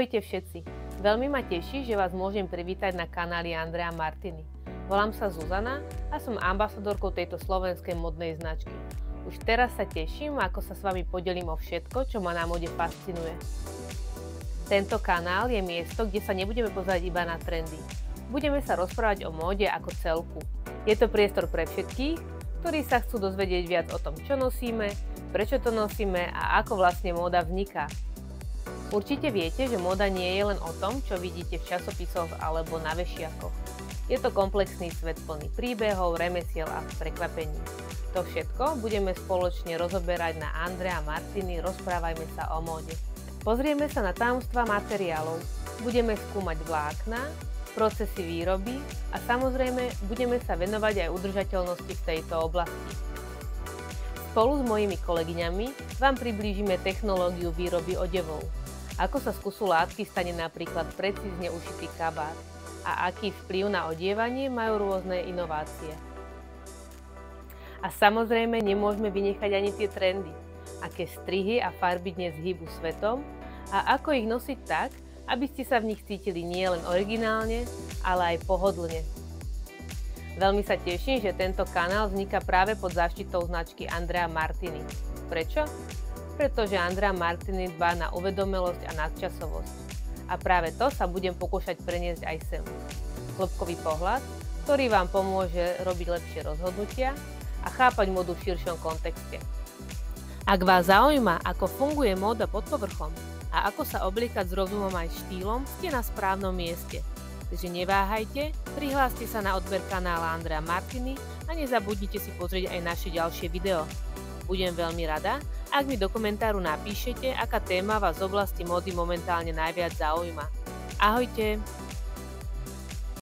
Ahojte všetci. Veľmi ma teší, že vás môžem privítať na kanáli Andrea Martiny. Volám sa Zuzana a som ambasadorkou tejto slovenskej modnej značky. Už teraz sa teším, ako sa s vami podelím o všetko, čo ma na mode fascinuje. Tento kanál je miesto, kde sa nebudeme pozerať iba na trendy. Budeme sa rozprávať o móde ako celku. Je to priestor pre všetkých, ktorí sa chcú dozvedieť viac o tom, čo nosíme, prečo to nosíme a ako vlastne móda vzniká. Určite viete, že móda nie je len o tom, čo vidíte v časopisoch alebo na vešiakoch. Je to komplexný svet plný príbehov, remesiel a prekvapení. To všetko budeme spoločne rozoberať na Andrea Martiny Rozprávajme sa o móde. Pozrieme sa na tajomstvá materiálov, budeme skúmať vlákna, procesy výroby a samozrejme budeme sa venovať aj udržateľnosti v tejto oblasti. Spolu s mojimi kolegyňami vám priblížime technológiu výroby odevov. Ako sa z kusu látky stane napríklad precízne ušitý kabát a aký vplyv na odievanie majú rôzne inovácie. A samozrejme nemôžeme vynechať ani tie trendy, aké strihy a farby dnes hýbu svetom a ako ich nosiť tak, aby ste sa v nich cítili nielen originálne, ale aj pohodlne. Veľmi sa teším, že tento kanál vzniká práve pod záštitou značky Andrea Martiny. Prečo? Pretože Andrea Martiny dbá na uvedomelosť a nadčasovosť. A práve to sa budem pokúšať preniesť aj sem. Hĺbkový pohľad, ktorý vám pomôže robiť lepšie rozhodnutia a chápať módu v širšom kontexte. Ak vás zaujíma, ako funguje móda pod povrchom a ako sa obliekať s rozumom aj štýlom, ste na správnom mieste. Takže neváhajte, prihláste sa na odber kanála Andrea Martiny a nezabudnite si pozrieť aj naše ďalšie video. Budem veľmi rada, ak mi do komentáru napíšete, aká téma vás z oblasti módy momentálne najviac zaujíma. Ahojte!